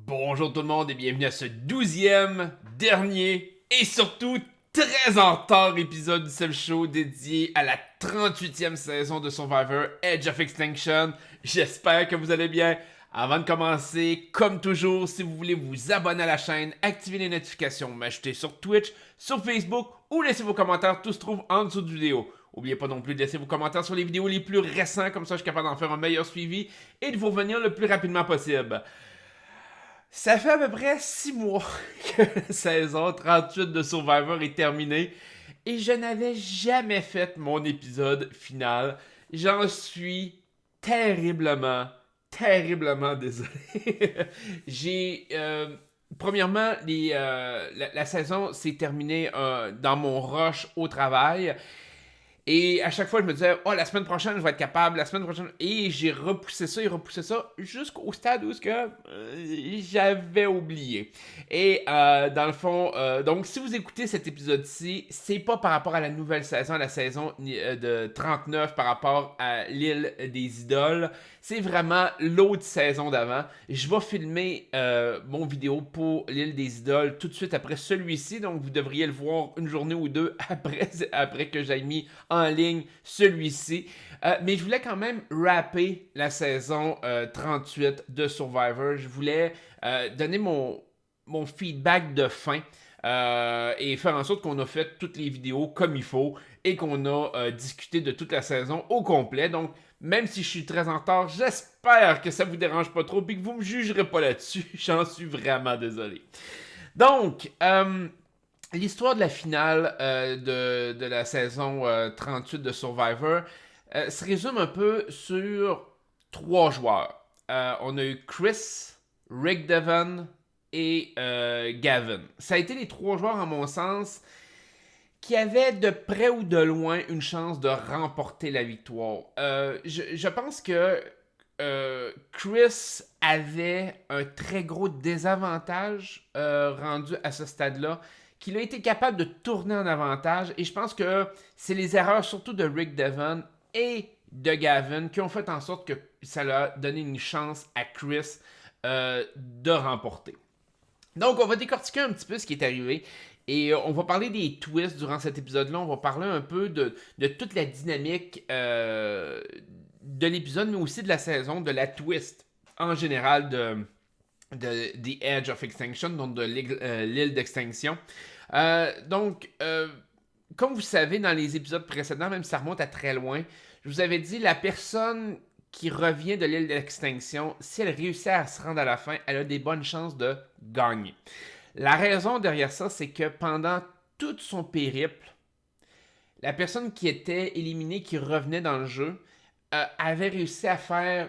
Bonjour tout le monde et bienvenue à ce 12e, dernier et surtout très en retard épisode du Seul Show dédié à la 38e saison de Survivor Edge of Extinction. J'espère que vous allez bien. Avant de commencer, comme toujours, si vous voulez vous abonner à la chaîne, activer les notifications, m'ajouter sur Twitch, sur Facebook ou laisser vos commentaires, tout se trouve en dessous de vidéo. N'oubliez pas non plus de laisser vos commentaires sur les vidéos les plus récents, comme ça je suis capable d'en faire un meilleur suivi et de vous revenir le plus rapidement possible. Ça fait à peu près 6 mois que la saison 38 de Survivor est terminée et je n'avais jamais fait mon épisode final. J'en suis terriblement, terriblement désolé. J'ai... Premièrement, la saison s'est terminée dans mon rush au travail. Et à chaque fois, je me disais, oh, la semaine prochaine, je vais être capable, la semaine prochaine. Et j'ai repoussé ça et repoussé ça jusqu'au stade où j'avais oublié. Et dans le fond, donc si vous écoutez cet épisode-ci, c'est pas par rapport à la nouvelle saison, la saison de 39 par rapport à l'île des idoles. C'est vraiment l'autre saison d'avant. Je vais filmer mon vidéo pour l'île des idoles tout de suite après celui-ci. Donc vous devriez le voir une journée ou deux après que j'ai mis en ligne celui-ci. Mais je voulais quand même rapper la saison 38 de Survivor. Je voulais donner mon feedback de fin. Et faire en sorte qu'on a fait toutes les vidéos comme il faut et qu'on a discuté de toute la saison au complet. Donc, même si je suis très en retard, j'espère que ça vous dérange pas trop et que vous me jugerez pas là-dessus. J'en suis vraiment désolé. Donc, l'histoire de la finale de la saison 38 de Survivor se résume un peu sur 3 joueurs. On a eu Chris, Rick Devon et Gavin. Ça a été les 3 joueurs, à mon sens, qui avaient de près ou de loin une chance de remporter la victoire. Je pense que Chris avait un très gros désavantage rendu à ce stade-là, qu'il a été capable de tourner en avantage, et je pense que c'est les erreurs surtout de Rick Devon et de Gavin qui ont fait en sorte que ça leur a donné une chance à Chris de remporter. Donc, on va décortiquer un petit peu ce qui est arrivé. Et on va parler des twists durant cet épisode-là. On va parler un peu de toute la dynamique de l'épisode, mais aussi de la saison, de la twist en général de The Edge of Extinction, donc de l'île d'extinction. Donc, comme vous savez, dans les épisodes précédents, même si ça remonte à très loin, je vous avais dit, la personne qui revient de l'île d'extinction, si elle réussit à se rendre à la fin, elle a des bonnes chances de gagner. La raison derrière ça, c'est que pendant tout son périple, la personne qui était éliminée, qui revenait dans le jeu, avait réussi à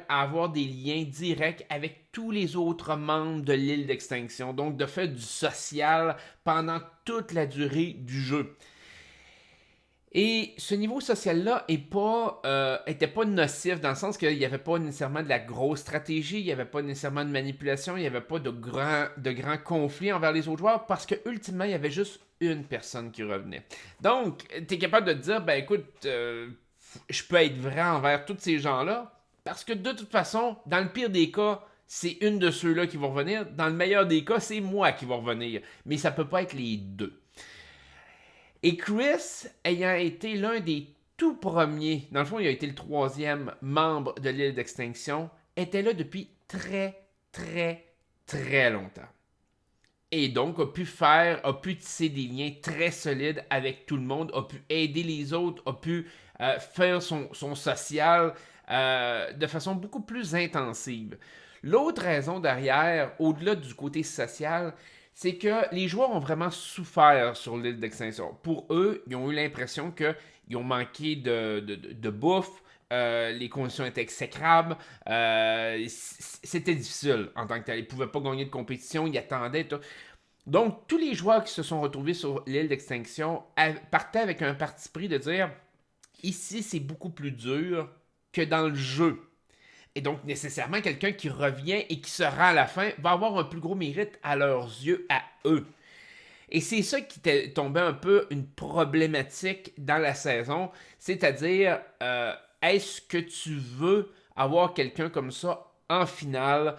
avoir des liens directs avec tous les autres membres de l'île d'extinction. Donc, de fait du social pendant toute la durée du jeu. Et ce niveau social-là était pas nocif dans le sens qu'il n'y avait pas nécessairement de la grosse stratégie, il n'y avait pas nécessairement de manipulation, il n'y avait pas de grands conflits envers les autres joueurs parce que ultimement, il y avait juste une personne qui revenait. Donc, tu es capable de te dire, ben écoute, je peux être vrai envers tous ces gens-là parce que de toute façon, dans le pire des cas, c'est une de ceux-là qui vont revenir. Dans le meilleur des cas, c'est moi qui vais revenir. Mais ça peut pas être les deux. Et Chris, ayant été l'un des tout premiers, dans le fond, il a été le 3e membre de l'île d'extinction, était là depuis très, très, très longtemps. Et donc, a pu tisser des liens très solides avec tout le monde, a pu aider les autres, a pu faire son social de façon beaucoup plus intensive. L'autre raison derrière, au-delà du côté social, c'est que les joueurs ont vraiment souffert sur l'île d'extinction. Pour eux, ils ont eu l'impression qu'ils ont manqué de bouffe, les conditions étaient exécrables, c'était difficile en tant que tel. Ils ne pouvaient pas gagner de compétition, ils attendaient. Tout. Donc, tous les joueurs qui se sont retrouvés sur l'île d'extinction partaient avec un parti pris de dire ici, c'est beaucoup plus dur que dans le jeu. Et donc, nécessairement, quelqu'un qui revient et qui se rend à la fin va avoir un plus gros mérite à leurs yeux, à eux. Et c'est ça qui t'est tombé un peu une problématique dans la saison, c'est-à-dire, est-ce que tu veux avoir quelqu'un comme ça en finale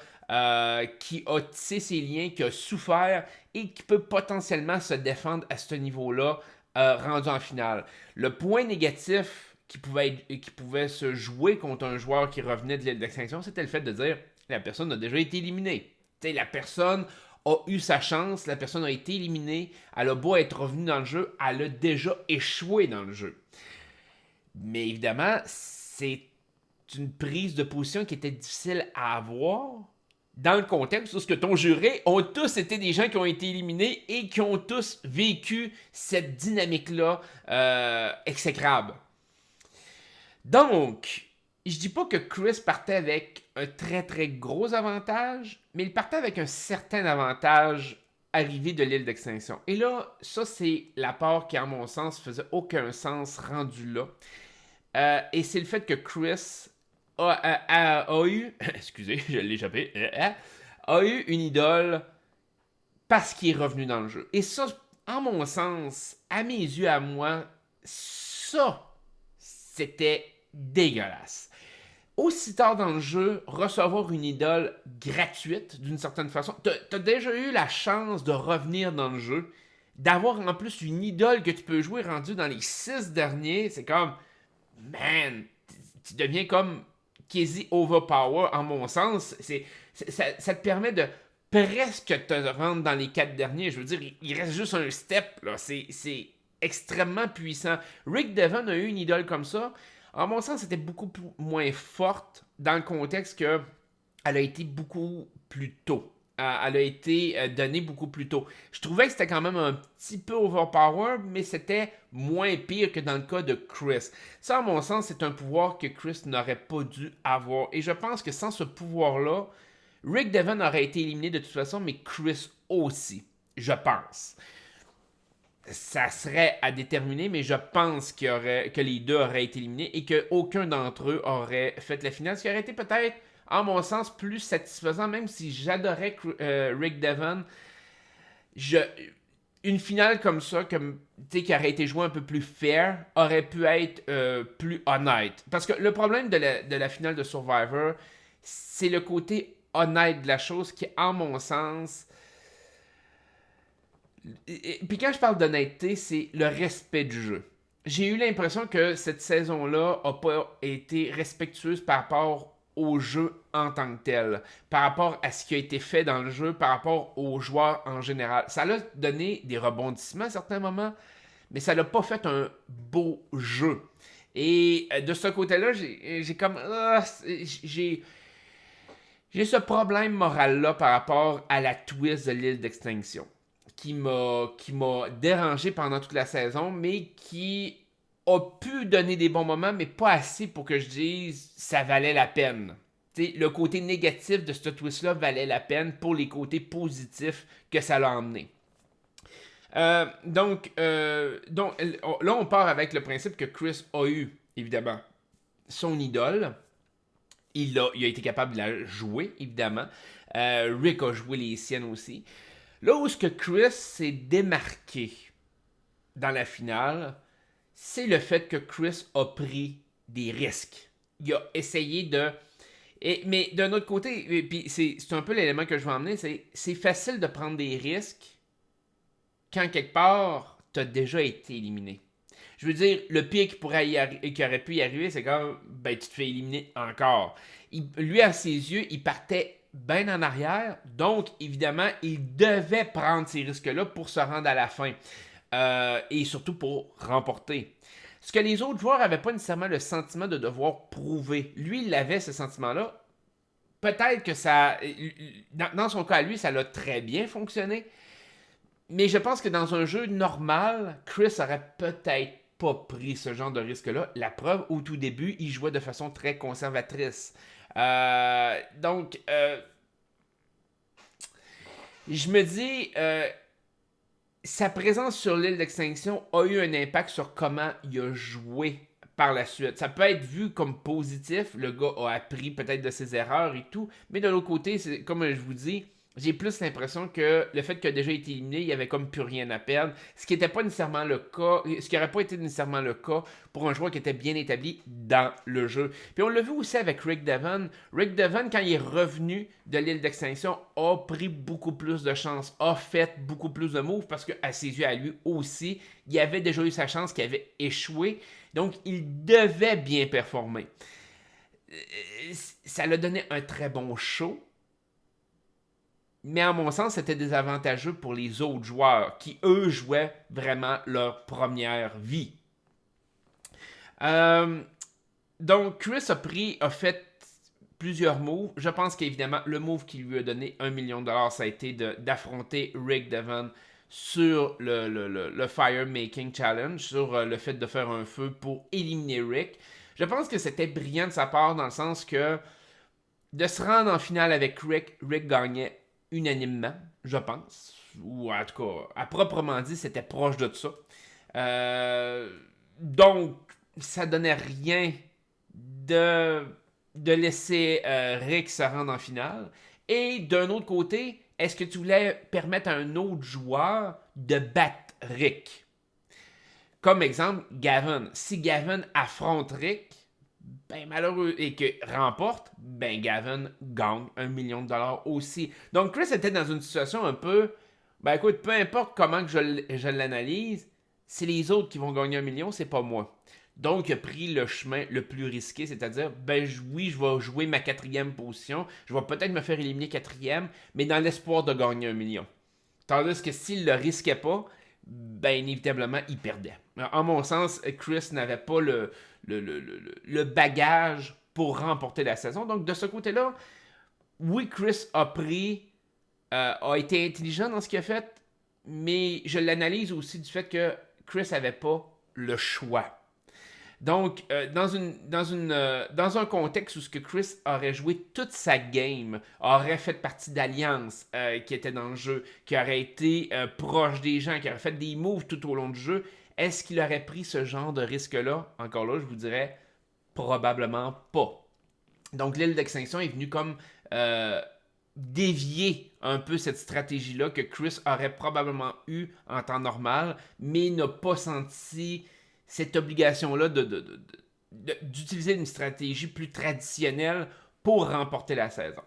qui a tissé ses liens, qui a souffert et qui peut potentiellement se défendre à ce niveau-là rendu en finale. Le point négatif qui pouvait se jouer contre un joueur qui revenait de l'île d'extinction, c'était le fait de dire la personne a déjà été éliminée. T'sais, la personne a eu sa chance, la personne a été éliminée, elle a beau être revenue dans le jeu, elle a déjà échoué dans le jeu. Mais évidemment, c'est une prise de position qui était difficile à avoir dans le contexte où ce que ton juré ont tous été des gens qui ont été éliminés et qui ont tous vécu cette dynamique-là exécrable. Donc, je dis pas que Chris partait avec un très très gros avantage, mais il partait avec un certain avantage arrivé de l'île d'extinction. Et là, ça c'est la part qui, à mon sens, faisait aucun sens rendu là. Et c'est le fait que Chris a eu, excusez, je l'ai échappé, a eu une idole parce qu'il est revenu dans le jeu. Et ça, en mon sens, à mes yeux, à moi, ça, c'était dégueulasse. Aussi tard dans le jeu, recevoir une idole gratuite, d'une certaine façon, t'as déjà eu la chance de revenir dans le jeu, d'avoir en plus une idole que tu peux jouer rendue dans les 6 derniers, c'est comme, man, tu deviens comme quasi overpower en mon sens. Ça te permet de presque te rendre dans les 4 derniers. Je veux dire, il reste juste un step, là. C'est extrêmement puissant. Rick Devon a eu une idole comme ça. En mon sens, c'était beaucoup moins forte dans le contexte que elle a été beaucoup plus tôt. Elle a été donnée beaucoup plus tôt. Je trouvais que c'était quand même un petit peu overpower, mais c'était moins pire que dans le cas de Chris. Ça, à mon sens, c'est un pouvoir que Chris n'aurait pas dû avoir. Et je pense que sans ce pouvoir-là, Rick Devon aurait été éliminé de toute façon, mais Chris aussi. Je pense. Ça serait à déterminer, mais je pense que les deux auraient été éliminés et qu'aucun d'entre eux aurait fait la finale, ce qui aurait été peut-être, en mon sens, plus satisfaisant, même si j'adorais Rick Devon. Une finale comme ça, qui aurait été jouée un peu plus fair, aurait pu être plus honnête. Parce que le problème de la finale de Survivor, c'est le côté honnête de la chose qui, en mon sens... Puis quand je parle d'honnêteté, c'est le respect du jeu. J'ai eu l'impression que cette saison-là n'a pas été respectueuse par rapport au jeu en tant que tel, par rapport à ce qui a été fait dans le jeu, par rapport aux joueurs en général. Ça a donné des rebondissements à certains moments, mais ça n'a pas fait un beau jeu. Et de ce côté-là, j'ai comme... j'ai ce problème moral-là par rapport à la twist de l'île d'extinction qui m'a dérangé pendant toute la saison, mais qui a pu donner des bons moments, mais pas assez pour que je dise ça valait la peine. T'sais, le côté négatif de ce twist-là valait la peine pour les côtés positifs que ça l'a emmené. Donc, là, on part avec le principe que Chris a eu, évidemment, son idole. Il a été capable de la jouer, évidemment. Rick a joué les siennes aussi. Là où ce que Chris s'est démarqué dans la finale, c'est le fait que Chris a pris des risques. Il a essayé de... mais d'un autre côté, puis c'est un peu l'élément que je veux emmener, c'est facile de prendre des risques quand quelque part, tu as déjà été éliminé. Je veux dire, le pire qui aurait pu y arriver, c'est comme, ben, tu te fais éliminer encore. Lui, à ses yeux, il partait bien en arrière. Donc, évidemment, il devait prendre ces risques-là pour se rendre à la fin. Et surtout pour remporter. Ce que les autres joueurs n'avaient pas nécessairement le sentiment de devoir prouver. Lui, il avait ce sentiment-là. Peut-être que ça... Dans son cas, lui, ça l'a très bien fonctionné. Mais je pense que dans un jeu normal, Chris aurait peut-être pas pris ce genre de risque-là. La preuve, au tout début, il jouait de façon très conservatrice. Donc, je me dis, sa présence sur l'île d'extinction a eu un impact sur comment il a joué par la suite. Ça peut être vu comme positif, le gars a appris peut-être de ses erreurs et tout, mais de l'autre côté, comme je vous dis, j'ai plus l'impression que le fait qu'il a déjà été éliminé, il n'y avait comme plus rien à perdre. Ce qui n'était pas nécessairement le cas, ce qui n'aurait pas été nécessairement le cas pour un joueur qui était bien établi dans le jeu. Puis on l'a vu aussi avec Rick Devon. Rick Devon, quand il est revenu de l'île d'extinction, a pris beaucoup plus de chances, a fait beaucoup plus de moves parce qu'à ses yeux, à lui aussi, il avait déjà eu sa chance qui avait échoué. Donc, il devait bien performer. Ça l'a donné un très bon show. Mais à mon sens, c'était désavantageux pour les autres joueurs qui, eux, jouaient vraiment leur première vie. Euh, donc, Chris a fait plusieurs moves. Je pense qu'évidemment, le move qui lui a donné 1 million de dollars, ça a été d'affronter Rick Devon sur le Fire Making Challenge, sur le fait de faire un feu pour éliminer Rick. Je pense que c'était brillant de sa part dans le sens que de se rendre en finale avec Rick, Rick gagnait unanimement, je pense. Ou en tout cas, à proprement dit, c'était proche de ça. Donc, ça donnait rien de, de laisser Rick se rendre en finale. Et d'un autre côté, est-ce que tu voulais permettre à un autre joueur de battre Rick? Comme exemple, Gavin. Si Gavin affronte Rick, ben malheureux, et que remporte, ben Gavin gagne 1 million de dollars aussi. Donc Chris était dans une situation un peu, ben écoute, peu importe comment que je l'analyse, c'est les autres qui vont gagner 1 million, c'est pas moi. Donc il a pris le chemin le plus risqué, c'est-à-dire, ben oui, je vais jouer ma quatrième position, je vais peut-être me faire éliminer quatrième, mais dans l'espoir de gagner 1 million. Tandis que s'il le risquait pas, ben inévitablement, il perdait. En mon sens, Chris n'avait pas le bagage pour remporter la saison. Donc, de ce côté-là, oui, Chris a été intelligent dans ce qu'il a fait, mais je l'analyse aussi du fait que Chris n'avait pas le choix. Donc, dans un contexte où ce que Chris aurait joué toute sa game, aurait fait partie d'Alliance qui était dans le jeu, qui aurait été proche des gens, qui aurait fait des moves tout au long du jeu, est-ce qu'il aurait pris ce genre de risque-là? Encore là, je vous dirais probablement pas. Donc, l'île d'extinction est venue comme dévier un peu cette stratégie-là que Chris aurait probablement eu en temps normal, mais n'a pas senti cette obligation-là d'utiliser une stratégie plus traditionnelle pour remporter la saison.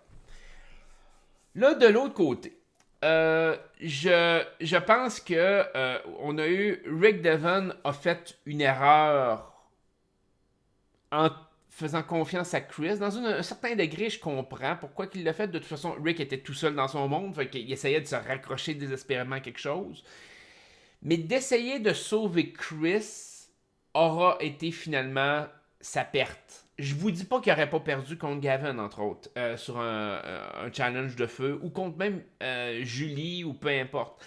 Là, de l'autre côté, je pense que on a eu Rick Devon a fait une erreur en faisant confiance à Chris. Dans un certain degré, je comprends pourquoi il l'a fait. De toute façon, Rick était tout seul dans son monde, fait qu'il essayait de se raccrocher désespérément à quelque chose. Mais d'essayer de sauver Chris aura été finalement sa perte. Je vous dis pas qu'il n'aurait pas perdu contre Gavin, entre autres, sur un challenge de feu, ou contre même Julie, ou peu importe.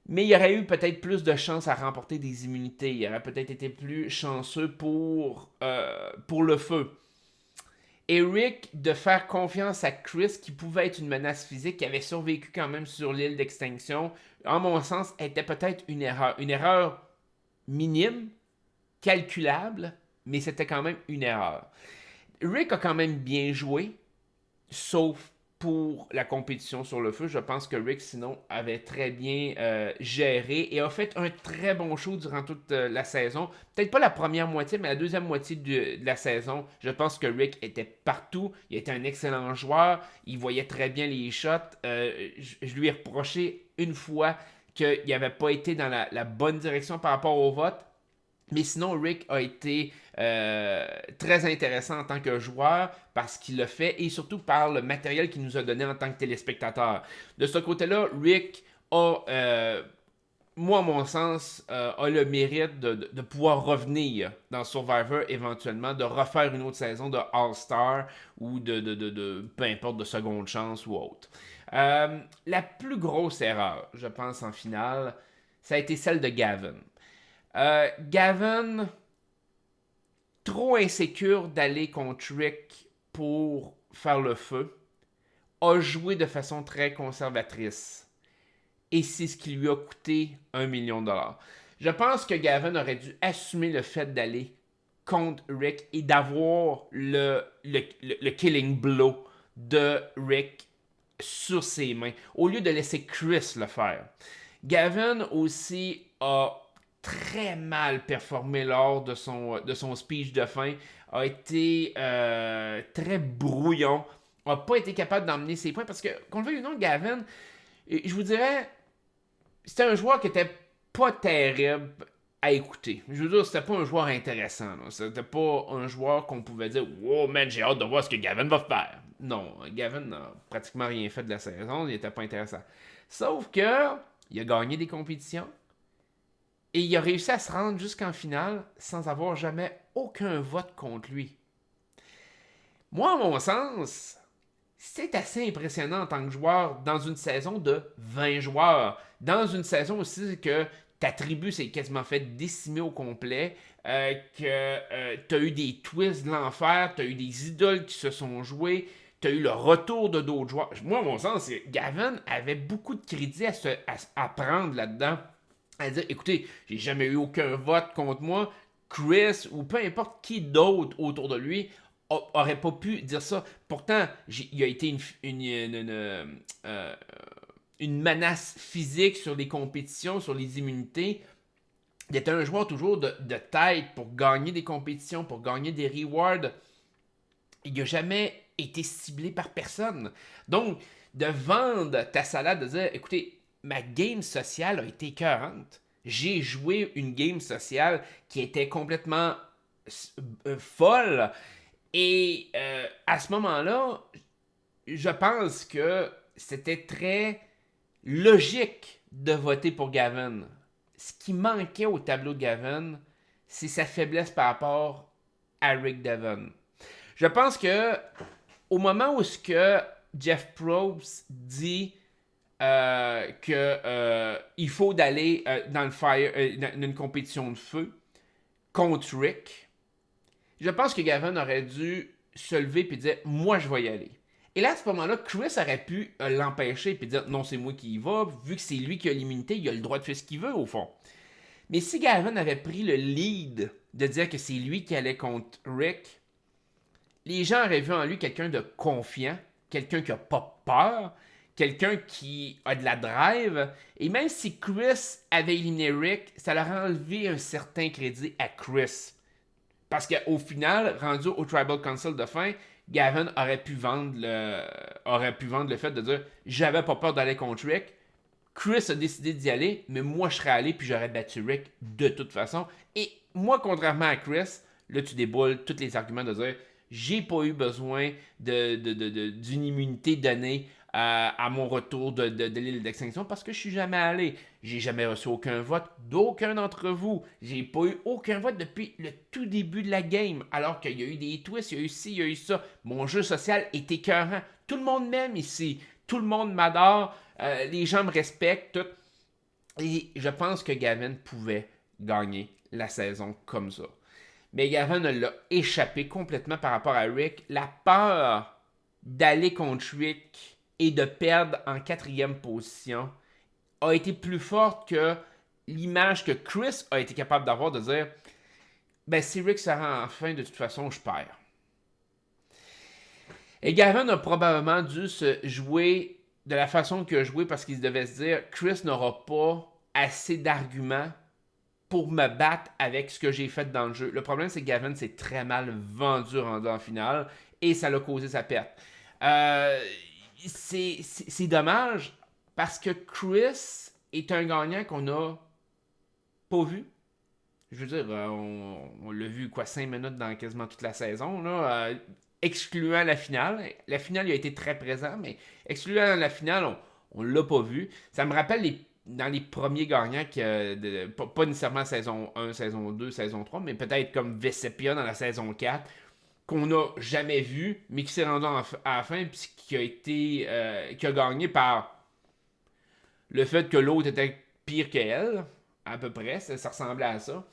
Mais il y aurait eu peut-être plus de chances à remporter des immunités. Il aurait peut-être été plus chanceux pour le feu. Et Rick, de faire confiance à Chris, qui pouvait être une menace physique, qui avait survécu quand même sur l'île d'extinction, en mon sens, était peut-être une erreur. Une erreur minime, calculable, mais c'était quand même une erreur. Rick a quand même bien joué, sauf pour la compétition sur le feu. Je pense que Rick, sinon, avait très bien géré et a fait un très bon show durant toute la saison. Peut-être pas la première moitié, mais la deuxième moitié de la saison. Je pense que Rick était partout. Il était un excellent joueur. Il voyait très bien les shots. Je lui ai reproché une fois qu'il n'avait pas été dans la bonne direction par rapport au vote. Mais sinon, Rick a été très intéressant en tant que joueur parce qu'il l'a fait et surtout par le matériel qu'il nous a donné en tant que téléspectateur. De ce côté-là, Rick a, moi, à mon sens, a le mérite de pouvoir revenir dans Survivor éventuellement, de refaire une autre saison de All-Star ou de peu importe, de seconde chance ou autre. La plus grosse erreur, je pense, en finale, ça a été celle de Gavin. Gavin, trop insécure d'aller contre Rick pour faire le feu, a joué de façon très conservatrice. Et c'est ce qui lui a coûté 1 million de dollars. Je pense que Gavin aurait dû assumer le fait d'aller contre Rick et d'avoir le killing blow de Rick sur ses mains, au lieu de laisser Chris le faire. Gavin aussi a très mal performé lors de son speech de fin, a été très brouillon, n'a pas été capable d'emmener ses points, parce que, qu'on le veuille ou non, Gavin, je vous dirais, c'était un joueur qui était pas terrible à écouter. Je veux dire, c'était pas un joueur intéressant. Là. C'était pas un joueur qu'on pouvait dire « Wow, man, j'ai hâte de voir ce que Gavin va faire. » Non, Gavin n'a pratiquement rien fait de la saison. Il était pas intéressant. Sauf que il a gagné des compétitions et il a réussi à se rendre jusqu'en finale sans avoir jamais aucun vote contre lui. Moi, à mon sens, c'est assez impressionnant en tant que joueur dans une saison de 20 joueurs. Dans une saison aussi que ta tribu s'est quasiment fait décimer au complet, que tu as eu des twists de l'enfer, tu as eu des idoles qui se sont jouées, tu as eu le retour de d'autres joueurs. Moi, à mon sens, Gavin avait beaucoup de crédit à prendre là-dedans. À dire, écoutez, j'ai jamais eu aucun vote contre moi. Chris ou peu importe qui d'autre autour de lui aurait pas pu dire ça. Pourtant, il a été une menace physique sur les compétitions, sur les immunités. Il était un joueur toujours de tête pour gagner des compétitions, pour gagner des rewards. Il n'a jamais été ciblé par personne. Donc, de vendre ta salade, de dire, écoutez, ma game sociale a été écœurante. J'ai joué une game sociale qui était complètement folle. Et à ce moment-là, je pense que c'était très logique de voter pour Gavin. Ce qui manquait au tableau de Gavin, c'est sa faiblesse par rapport à Rick Devon. Je pense que au moment où ce que Jeff Probst dit qu'il faut d'aller dans le fire, dans une compétition de feu contre Rick, je pense que Gavin aurait dû se lever et dire « Moi, je vais y aller ». Et là, à ce moment-là, Chris aurait pu l'empêcher et dire « Non, c'est moi qui y va. » Vu que c'est lui qui a l'immunité, il a le droit de faire ce qu'il veut, au fond. Mais si Gavin avait pris le lead de dire que c'est lui qui allait contre Rick, les gens auraient vu en lui quelqu'un de confiant, quelqu'un qui n'a pas peur, quelqu'un qui a de la drive. Et même si Chris avait éliminé Rick, ça leur a enlevé un certain crédit à Chris. Parce qu'au final, rendu au Tribal Council de fin, Gavin aurait pu vendre le fait de dire « J'avais pas peur d'aller contre Rick. Chris a décidé d'y aller, mais moi je serais allé puis j'aurais battu Rick de toute façon. » Et moi, contrairement à Chris, là tu déboules tous les arguments de dire « J'ai pas eu besoin d'une immunité donnée à mon retour de l'île d'extinction parce que je suis jamais allé. J'ai jamais reçu aucun vote d'aucun d'entre vous. J'ai pas eu aucun vote depuis le tout début de la game. Alors qu'il y a eu des twists, il y a eu ci, il y a eu ça. Mon jeu social est écœurant. Tout le monde m'aime ici. Tout le monde m'adore. Les gens me respectent. Tout. Et je pense que Gavin pouvait gagner la saison comme ça. Mais Gavin l'a échappé complètement par rapport à Rick. La peur d'aller contre Rick et de perdre en 4e position a été plus forte que l'image que Chris a été capable d'avoir de dire ben si Rick se rend en fin, de toute façon, je perds. Et Gavin a probablement dû se jouer de la façon qu'il a joué parce qu'il devait se dire Chris n'aura pas assez d'arguments pour me battre avec ce que j'ai fait dans le jeu. Le problème, c'est que Gavin s'est très mal vendu en finale et ça l'a causé sa perte. C'est dommage parce que Chris est un gagnant qu'on n'a pas vu. Je veux dire, on l'a vu 5 minutes dans quasiment toute la saison, là, excluant la finale. La finale il a été très présent, mais excluant la finale, on l'a pas vu. Ça me rappelle dans les premiers gagnants, pas nécessairement saison 1, saison 2, saison 3, mais peut-être comme Vecepia dans la saison 4, qu'on n'a jamais vu, mais qui s'est rendu à la fin, puis qui a gagné par le fait que l'autre était pire qu'elle, à peu près, ça ressemblait à ça.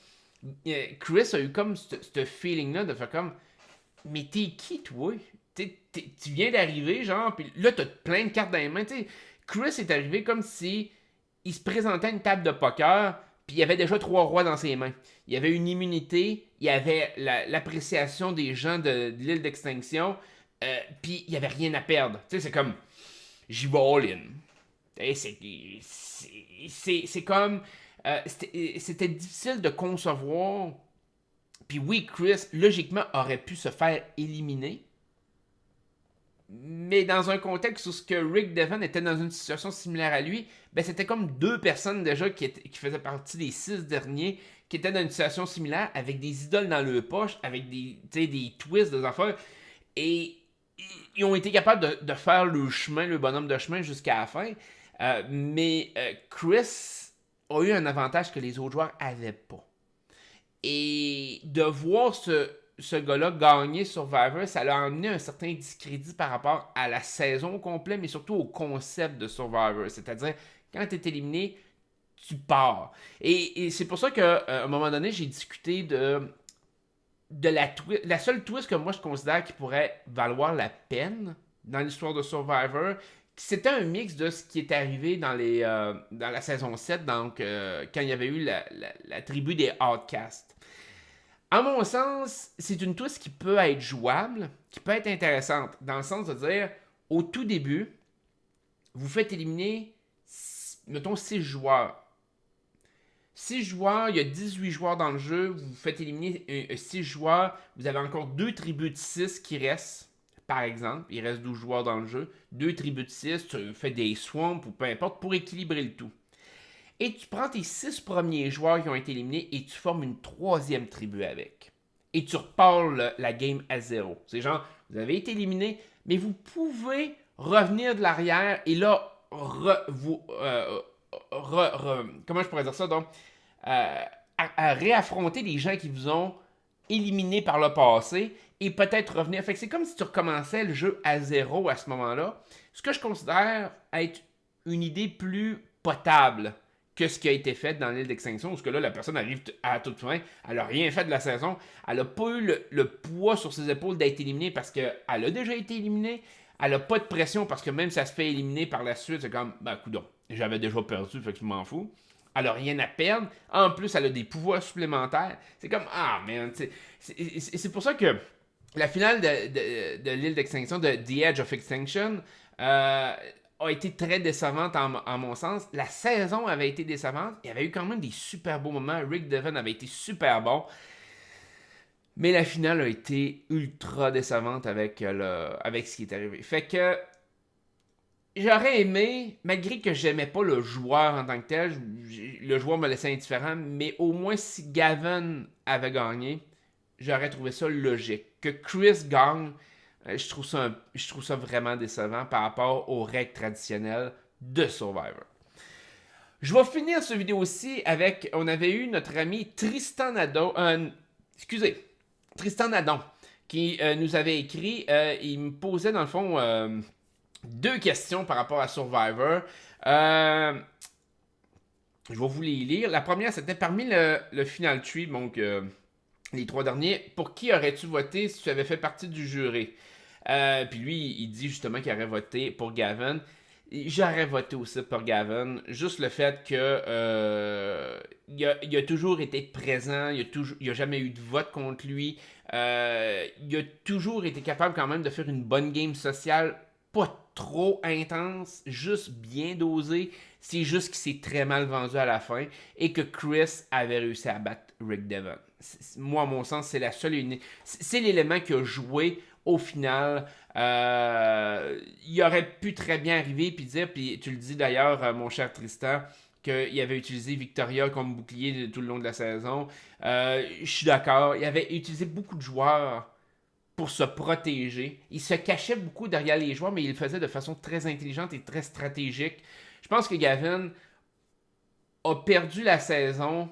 Chris a eu comme ce feeling-là de faire comme, mais t'es qui, toi? Tu viens d'arriver, genre, puis là, t'as plein de cartes dans les mains. T'sais, Chris est arrivé comme si il se présentait à une table de poker, puis il y avait déjà 3 rois dans ses mains. Il y avait une immunité, il y avait l'appréciation des gens de l'île d'extinction, puis il n'y avait rien à perdre. Tu sais, c'est comme, j'y vais all-in. Et c'est comme... c'était difficile de concevoir. Puis oui, Chris, logiquement, aurait pu se faire éliminer. Mais dans un contexte où ce que Rick Devon était dans une situation similaire à lui, ben c'était comme deux personnes déjà qui faisaient partie des 6 derniers, qui étaient dans une situation similaire, avec des idoles dans leur poche, avec des twists, des affaires. Et ils ont été capables de faire le chemin, le bonhomme de chemin jusqu'à la fin. Mais Chris a eu un avantage que les autres joueurs n'avaient pas. Et de voir ce gars-là gagner Survivor, ça l'a amené un certain discrédit par rapport à la saison complète, mais surtout au concept de Survivor. C'est-à-dire, quand tu es éliminé, tu pars. Et c'est pour ça qu'à un moment donné, j'ai discuté de la seule twist que moi je considère qui pourrait valoir la peine dans l'histoire de Survivor. C'était un mix de ce qui est arrivé dans la saison 7, donc quand il y avait eu la tribu des Outcasts. À mon sens, c'est une twist qui peut être jouable, qui peut être intéressante, dans le sens de dire, au tout début, vous faites éliminer, mettons, 6 joueurs. 6 joueurs, il y a 18 joueurs dans le jeu, vous faites éliminer 6 joueurs, vous avez encore 2 tribus de 6 qui restent, par exemple, il reste 12 joueurs dans le jeu, 2 tribus de 6, tu fais des swamps ou peu importe pour équilibrer le tout. Et tu prends tes 6 premiers joueurs qui ont été éliminés et tu formes une 3e tribu avec. Et tu repars la game à 0. C'est genre, vous avez été éliminé, mais vous pouvez revenir de l'arrière et là, comment je pourrais dire ça donc, à réaffronter les gens qui vous ont éliminé par le passé et peut-être revenir. Fait que c'est comme si tu recommençais le jeu à 0 à ce moment-là. Ce que je considère être une idée plus potable que ce qui a été fait dans l'île d'extinction, parce que là, la personne arrive à toute fin, elle n'a rien fait de la saison, elle n'a pas eu le poids sur ses épaules d'être éliminée parce qu'elle a déjà été éliminée, elle n'a pas de pression parce que même si elle se fait éliminer par la suite, c'est comme, ben, coudonc, j'avais déjà perdu, fait que je m'en fous. Elle n'a rien à perdre. En plus, elle a des pouvoirs supplémentaires. C'est comme, ah, man, c'est pour ça que la finale de l'île d'extinction, de The Edge of Extinction, a été très décevante en mon sens. La saison avait été décevante. Il y avait eu quand même des super beaux moments. Rick Devon avait été super bon. Mais la finale a été ultra décevante avec ce qui est arrivé. Fait que j'aurais aimé, malgré que j'aimais pas le joueur en tant que tel, le joueur me laissait indifférent, mais au moins si Gavin avait gagné, j'aurais trouvé ça logique. Que Chris gagne, je trouve ça vraiment décevant par rapport aux règles traditionnelles de Survivor. Je vais finir cette vidéo aussi avec, on avait eu notre ami Tristan Nadon, qui nous avait écrit, il me posait dans le fond 2 questions par rapport à Survivor. Je vais vous les lire. La première, c'était parmi le Final Tree, donc les 3 derniers, pour qui aurais-tu voté si tu avais fait partie du jury? Puis lui, il dit justement qu'il aurait voté pour Gavin. J'aurais voté aussi pour Gavin. Juste le fait que il a toujours été présent, il a jamais eu de vote contre lui. Il a toujours été capable quand même de faire une bonne game sociale, pas trop intense, juste bien dosé. C'est juste qu'il s'est très mal vendu à la fin et que Chris avait réussi à battre Rick Devon. Moi, à mon sens, c'est la seule c'est l'élément qui a joué au final. Il aurait pu très bien arriver puis dire, puis tu le dis d'ailleurs, mon cher Tristan, qu'il avait utilisé Victoria comme bouclier tout le long de la saison. Je suis d'accord. Il avait utilisé beaucoup de joueurs pour se protéger. Il se cachait beaucoup derrière les joueurs, mais il le faisait de façon très intelligente et très stratégique. Je pense que Gavin a perdu la saison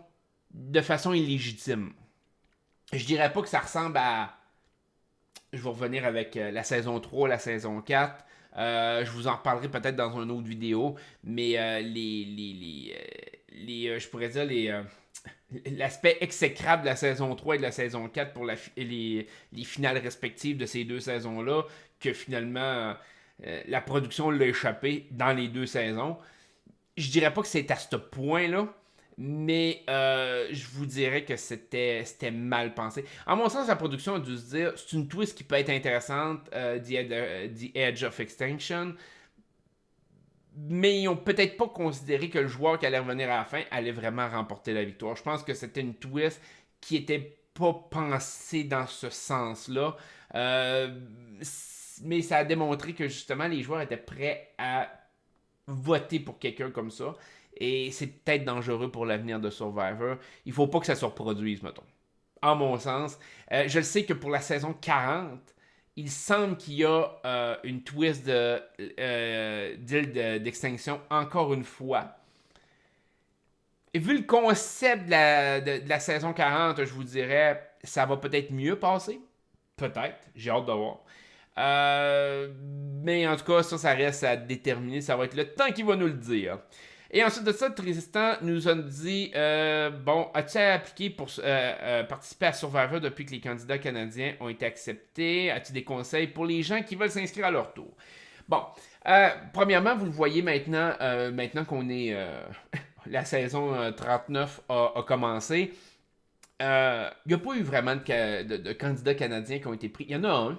de façon illégitime. Je dirais pas que ça ressemble à... Je vais revenir avec la saison 3, la saison 4. Je vous en reparlerai peut-être dans une autre vidéo, mais je pourrais dire l'aspect exécrable de la saison 3 et de la saison 4 pour les finales respectives de ces 2 saisons-là, que finalement la production l'a échappé dans les 2 saisons. Je dirais pas que c'est à ce point-là, mais je vous dirais que c'était mal pensé. En mon sens, la production a dû se dire, c'est une twist qui peut être intéressante, The Edge of Extinction, mais ils n'ont peut-être pas considéré que le joueur qui allait revenir à la fin allait vraiment remporter la victoire. Je pense que c'était une twist qui était pas pensée dans ce sens-là. Mais ça a démontré que justement les joueurs étaient prêts à voter pour quelqu'un comme ça. Et c'est peut-être dangereux pour l'avenir de Survivor. Il faut pas que ça se reproduise, mettons. À mon sens. Je le sais que pour la saison 40, il semble qu'il y a une twist d'île d'extinction encore une fois. Et vu le concept de la saison 40, je vous dirais, ça va peut-être mieux passer. Peut-être. J'ai hâte de voir. Mais en tout cas, ça reste à déterminer. Ça va être le temps qui va nous le dire. Et ensuite de ça, Tristan nous a dit bon, as-tu appliqué pour participer à Survivor depuis que les candidats canadiens ont été acceptés? As-tu des conseils pour les gens qui veulent s'inscrire à leur tour? Bon, premièrement, vous le voyez maintenant, qu'on est. La saison 39 a commencé. Il n'y a pas eu vraiment de candidats canadiens qui ont été pris. Il y en a un.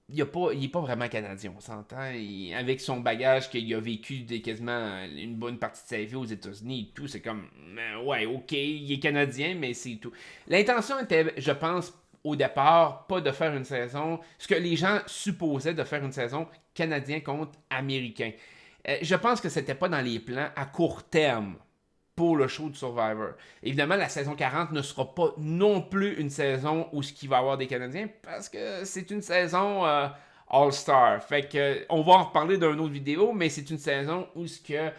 Il n'est pas vraiment canadien, on s'entend. Avec son bagage qu'il a vécu quasiment une bonne partie de sa vie aux États-Unis et tout, c'est comme, ouais, ok, il est canadien, mais c'est tout. L'intention était, je pense, au départ, pas de faire une saison, ce que les gens supposaient de faire une saison canadien contre américain. Je pense que c'était pas dans les plans à court terme pour le show de Survivor. Évidemment, la saison 40 ne sera pas non plus une saison où il va y avoir des Canadiens parce que c'est une saison All-Star. Fait que on va en reparler dans une autre vidéo, mais c'est une saison où il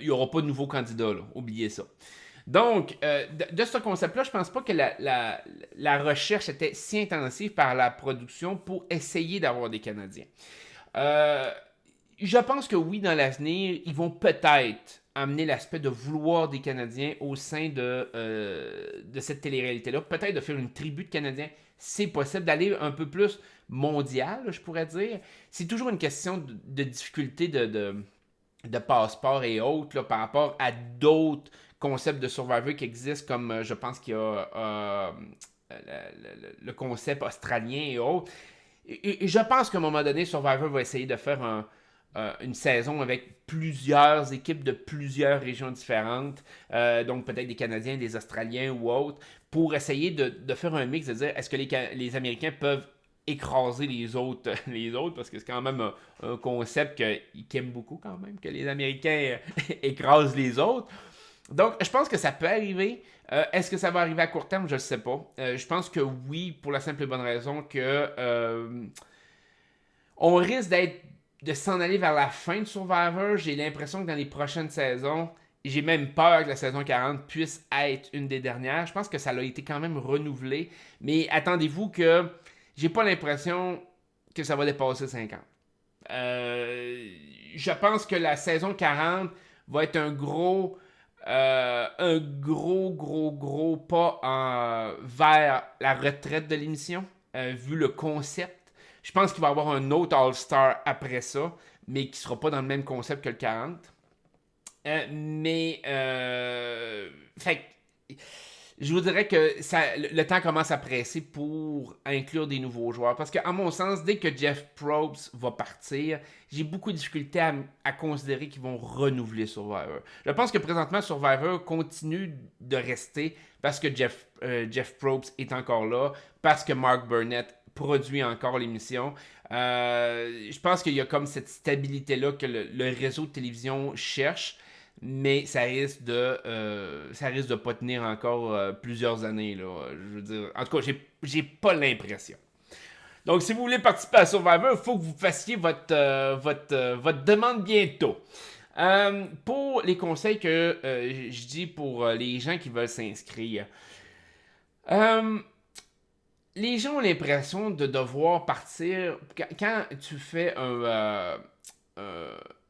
n'y aura pas de nouveaux candidats. Là. Oubliez ça. Donc, de ce concept-là, je pense pas que la recherche était si intensive par la production pour essayer d'avoir des Canadiens. Je pense que oui, dans l'avenir, ils vont peut-être amener l'aspect de vouloir des Canadiens au sein de cette télé-réalité-là. Peut-être de faire une tribu de Canadiens. C'est possible d'aller un peu plus mondial, je pourrais dire. C'est toujours une question de difficulté de passeport et autres là, par rapport à d'autres concepts de Survivor qui existent, comme je pense qu'il y a le concept australien et autres. Et je pense qu'à un moment donné, Survivor va essayer de faire une saison avec plusieurs équipes de plusieurs régions différentes, donc peut-être des Canadiens, des Australiens ou autres, pour essayer de faire un mix, de dire est-ce que les Américains peuvent écraser les autres, parce que c'est quand même un concept qu'ils aiment beaucoup quand même, que les Américains écrasent les autres. Donc, je pense que ça peut arriver. Est-ce que ça va arriver à court terme? Je ne sais pas. Je pense que oui, pour la simple et bonne raison que on risque de s'en aller vers la fin de Survivor. J'ai l'impression que dans les prochaines saisons, j'ai même peur que la saison 40 puisse être une des dernières. Je pense que ça a été quand même renouvelé. Mais attendez-vous que j'ai pas l'impression que ça va dépasser 50. Je pense que la saison 40 va être un gros pas vers la retraite de l'émission, vu le concept. Je pense qu'il va y avoir un autre All-Star après ça, mais qui sera pas dans le même concept que le 40. Fait que, je vous dirais que le temps commence à presser pour inclure des nouveaux joueurs. Parce qu'à mon sens, dès que Jeff Probst va partir, j'ai beaucoup de difficultés à considérer qu'ils vont renouveler Survivor. Je pense que présentement, Survivor continue de rester parce que Jeff Probst est encore là, parce que Mark Burnett produit encore l'émission. Je pense qu'il y a comme cette stabilité-là que le réseau de télévision cherche. Mais ça risque de pas tenir encore plusieurs années. Là. Je veux dire, en tout cas, j'ai pas l'impression. Donc, si vous voulez participer à Survivor, il faut que vous fassiez votre demande bientôt. Pour les conseils que je dis pour les gens qui veulent s'inscrire, les gens ont l'impression de devoir partir. Quand tu fais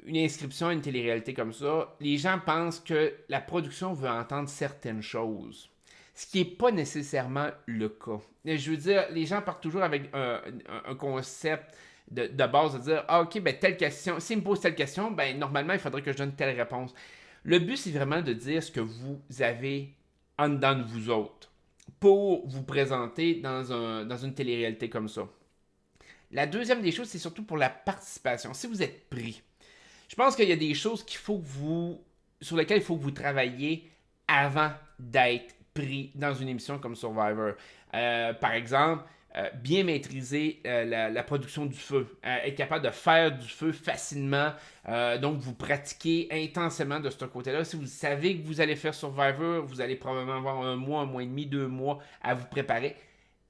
une inscription à une télé-réalité comme ça, les gens pensent que la production veut entendre certaines choses. Ce qui n'est pas nécessairement le cas. Je veux dire, les gens partent toujours avec un concept de base de dire ah, ok, ben telle question, s'ils me posent telle question, ben normalement, il faudrait que je donne telle réponse. Le but, c'est vraiment de dire ce que vous avez en dedans de vous autres pour vous présenter dans une télé-réalité comme ça. La deuxième des choses, c'est surtout pour la participation. Si vous êtes pris, je pense qu'il y a des choses sur lesquelles il faut que vous travailliez avant d'être pris dans une émission comme Survivor. Par exemple, bien maîtriser la production du feu, être capable de faire du feu facilement, donc vous pratiquez intensément de ce côté-là. Si vous savez que vous allez faire Survivor, vous allez probablement avoir 1 mois et demi, 2 mois à vous préparer.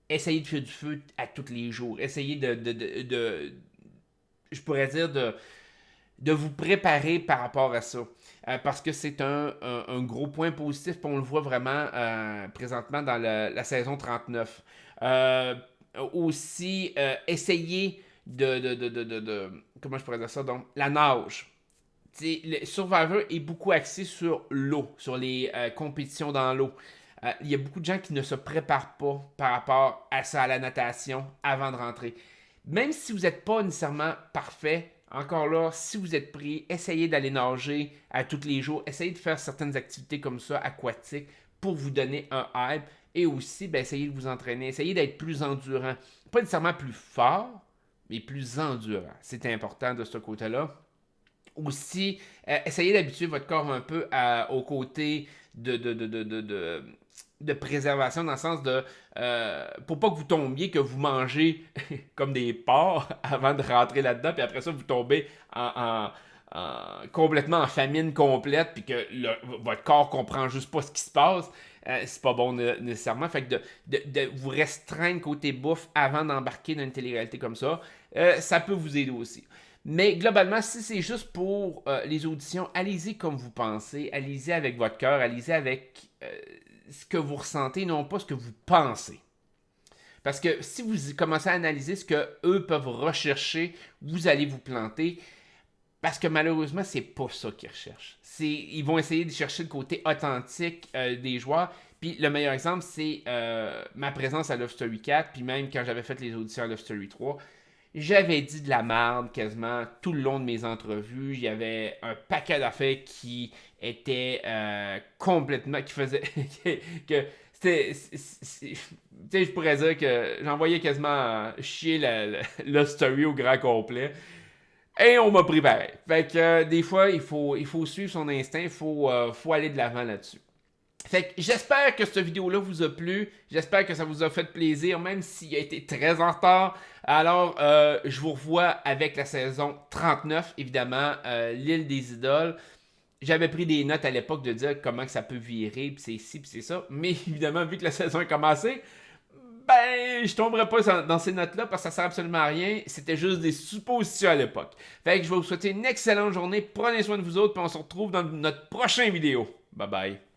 Essayez de faire du feu à tous les jours. Essayez je pourrais dire, de vous préparer par rapport à ça. Parce que c'est un gros point positif, puis on le voit vraiment présentement dans la saison 39. Aussi, essayez comment je pourrais dire ça, donc, la nage. Le Survivor est beaucoup axé sur l'eau, sur les compétitions dans l'eau. Il y a beaucoup de gens qui ne se préparent pas par rapport à ça, à la natation, avant de rentrer. Même si vous n'êtes pas nécessairement parfait, encore là, si vous êtes pris, essayez d'aller nager à tous les jours. Essayez de faire certaines activités comme ça, aquatiques, pour vous donner un hype. Et aussi, essayez de vous entraîner. Essayez d'être plus endurant. Pas nécessairement plus fort, mais plus endurant. C'est important de ce côté-là. Aussi, essayez d'habituer votre corps un peu au côté de préservation, dans le sens de pour pas que vous tombiez, que vous mangez comme des porcs avant de rentrer là-dedans, puis après ça, vous tombez complètement en famine complète, puis que votre corps comprend juste pas ce qui se passe. C'est pas bon nécessairement. Fait que de vous restreindre côté bouffe avant d'embarquer dans une télé-réalité comme ça, ça peut vous aider aussi. Mais globalement, si c'est juste pour les auditions, allez-y comme vous pensez, allez-y avec votre cœur, allez-y avec ce que vous ressentez, non pas ce que vous pensez. Parce que si vous commencez à analyser ce qu'eux peuvent rechercher, vous allez vous planter. Parce que malheureusement, c'est pas ça qu'ils recherchent. Ils vont essayer de chercher le côté authentique des joueurs. Puis le meilleur exemple, c'est ma présence à Love Story 4. Puis même quand j'avais fait les auditions à Love Story 3, j'avais dit de la merde quasiment tout le long de mes entrevues. Il y avait un paquet d'affaires qui étaient complètement... qui faisaient... que c'était... Tu sais, je pourrais dire que j'envoyais quasiment chier la story au grand complet. Et on m'a pris pareil. Fait que des fois, il faut suivre son instinct, il faut aller de l'avant là-dessus. Fait que j'espère que cette vidéo-là vous a plu. J'espère que ça vous a fait plaisir, même s'il a été très en retard. Alors, je vous revois avec la saison 39, évidemment, l'île des idoles. J'avais pris des notes à l'époque de dire comment que ça peut virer, puis c'est ci, puis c'est ça. Mais évidemment, vu que la saison a commencé, je tomberai pas dans ces notes-là parce que ça sert absolument à rien. C'était juste des suppositions à l'époque. Fait que je vais vous souhaiter une excellente journée. Prenez soin de vous autres, puis on se retrouve dans notre prochaine vidéo. Bye bye.